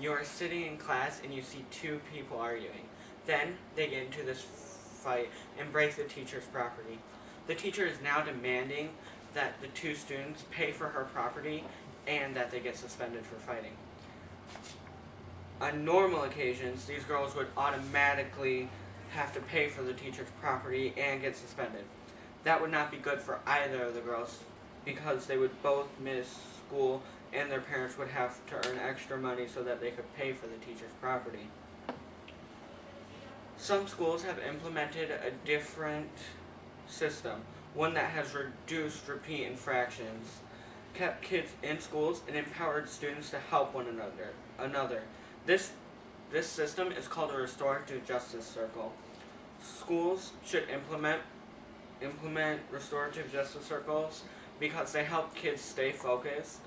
You are sitting in class and you see two people arguing. Then they get into this fight and break the teacher's property. The teacher is now demanding that the two students pay for her property and that they get suspended for fighting. On normal occasions, these girls would automatically have to pay for the teacher's property and get suspended. That would not be good for either of the girls because they would both miss school and their parents would have to earn extra money so that they could pay for the teacher's property. Some schools have implemented a different system, one that has reduced repeat infractions, kept kids in schools, and empowered students to help one another. This system is called a restorative justice circle. Schools should implement restorative justice circles because they help kids stay focused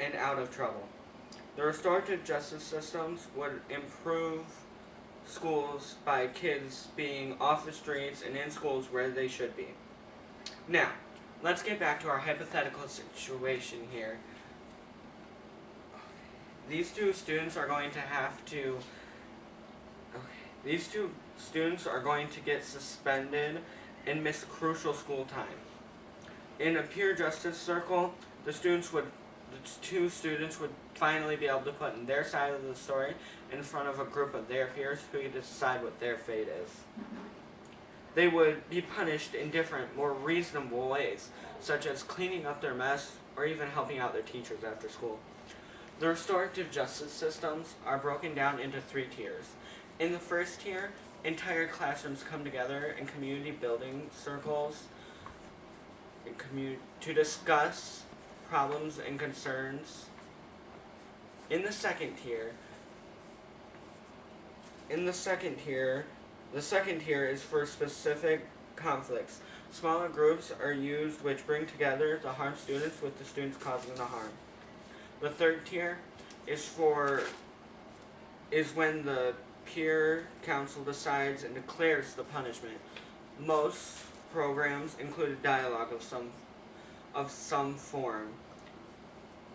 and out of trouble. The restorative justice systems would improve schools by kids being off the streets and in schools where they should be. Now, let's get back to our hypothetical situation here. These two students are going to get suspended and miss crucial school time. In a peer justice circle, the two students would finally be able to put in their side of the story in front of a group of their peers who could decide what their fate is. They would be punished in different, more reasonable ways, such as cleaning up their mess or even helping out their teachers after school. The restorative justice systems are broken down into 3 tiers. In the first tier, entire classrooms come together in community building circles to discuss problems and concerns. In the second tier, the second tier is for specific conflicts. Smaller groups are used which bring together the harmed students with the students causing the harm. The third tier is when the peer council decides and declares the punishment. Most programs include a dialogue of some form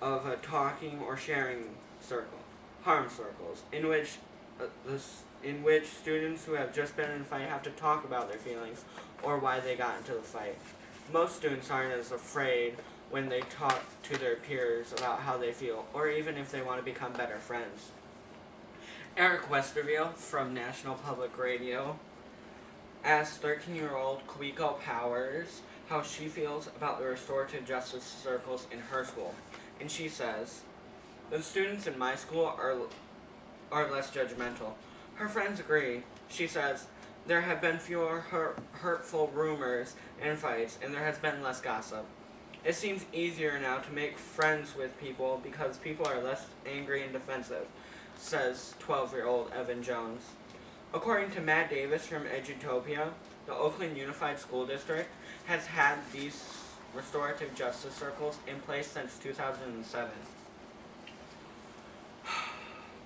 of a talking or sharing circle, harm circles, in which students who have just been in a fight have to talk about their feelings or why they got into the fight. Most students aren't as afraid when they talk to their peers about how they feel, or even if they want to become better friends. Eric Westerville from National Public Radio asked 13-year-old Kuiko Powers how she feels about the restorative justice circles in her school. And she says, "The students in my school are less judgmental. Her friends agree." She says, "There have been fewer hurtful rumors and fights, and there has been less gossip. It seems easier now to make friends with people because people are less angry and defensive," says 12-year-old Evan Jones. According to Matt Davis from Edutopia, the Oakland Unified School District has had these restorative justice circles in place since 2007.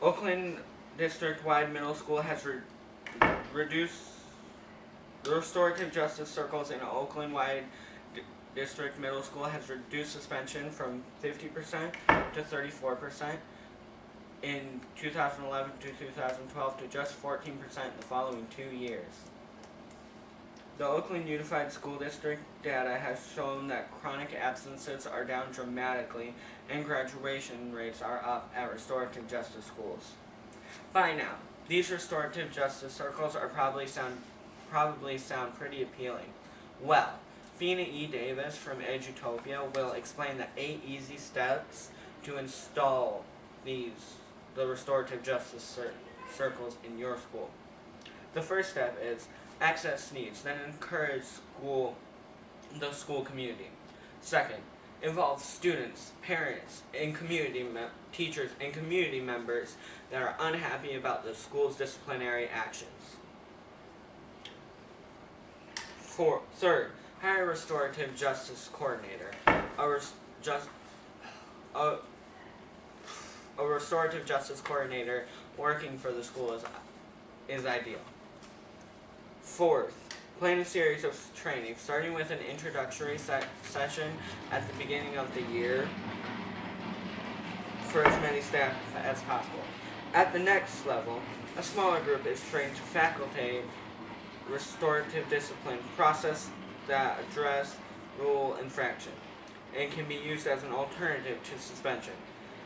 Oakland district-wide middle school has reduced the restorative justice circles in Oakland-wide district middle school has reduced suspension from 50% to 34% in 2011 to 2012 to just 14% in the following 2 years. The Oakland Unified School District data has shown that chronic absences are down dramatically and graduation rates are up at restorative justice schools. By now, these restorative justice circles are probably sound pretty appealing. Well, Fina E. Davis from Edutopia will explain the 8 easy steps to install the restorative justice circles in your school. The first step is access needs, then encourage the school community. Second, involve students, parents, and teachers and community members that are unhappy about the school's disciplinary actions. Third, hire a restorative justice coordinator. A restorative justice coordinator working for the school is ideal. Fourth, plan a series of training, starting with an introductory session at the beginning of the year for as many staff as possible. At the next level, a smaller group is trained to facilitate restorative discipline process that address rule infraction and can be used as an alternative to suspension.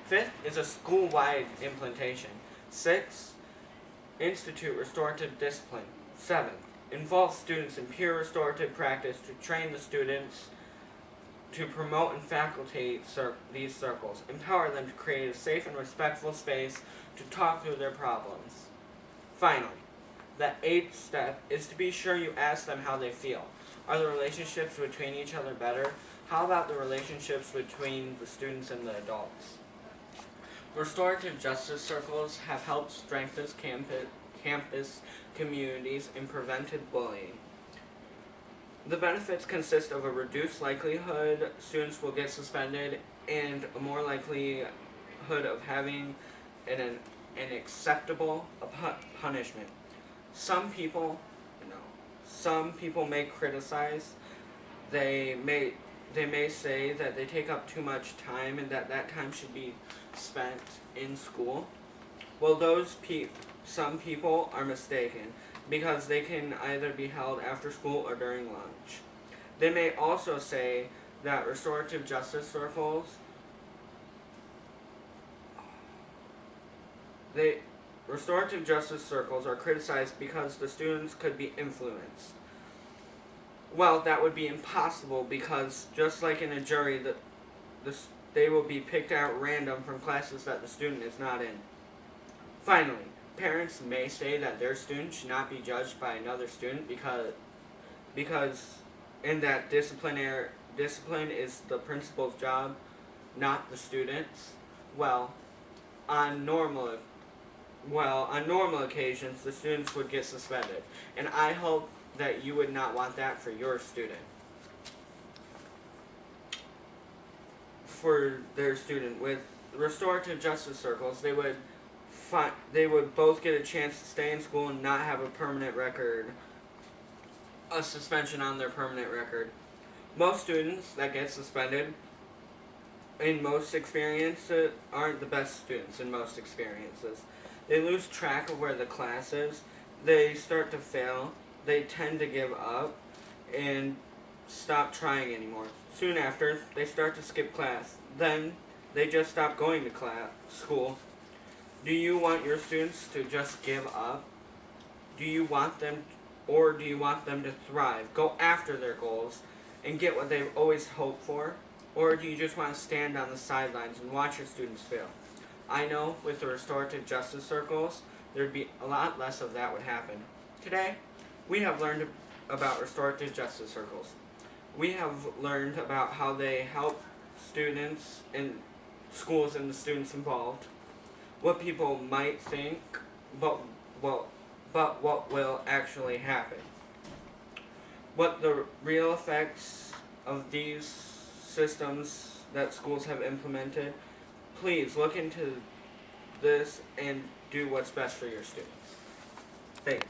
Fifth is a school-wide implementation. Sixth, institute restorative discipline. Seventh, involve students in peer restorative practice to train the students to promote and facilitate these circles. Empower them to create a safe and respectful space to talk through their problems. Finally, the eighth step is to be sure you ask them how they feel. Are the relationships between each other better? How about the relationships between the students and the adults? Restorative justice circles have helped strengthen campus communities and prevented bullying. The benefits consist of a reduced likelihood students will get suspended and a more likelihood of having an acceptable punishment. Some people may criticize. They may say that they take up too much time and that time should be spent in school. Well, some people are mistaken because they can either be held after school or during lunch. They may also say that restorative justice circles are criticized because the students could be influenced. Well, that would be impossible because just like in a jury, they will be picked out random from classes that the student is not in. Finally, parents may say that their student should not be judged by another student because in that discipline is the principal's job, not the student's. Well, on normal occasions, the students would get suspended, and I hope that you would not want that for your student. For their student, with restorative justice circles, they would both get a chance to stay in school and not have a suspension on their permanent record. Most students that get suspended in most experiences aren't the best students in most experiences. They lose track of where the class is. They start to fail. They tend to give up and stop trying anymore. Soon after, they start to skip class. Then, they just stop going to school. Do you want your students to just give up? Do you want them to thrive, go after their goals, and get what they've always hoped for? Or do you just want to stand on the sidelines and watch your students fail? I know with the restorative justice circles, there'd be a lot less of that would happen. Today, we have learned about restorative justice circles. We have learned about how they help students and schools and the students involved, what people might think, but what will actually happen. What the real effects of these systems that schools have implemented. Please look into this and do what's best for your students. Thank you.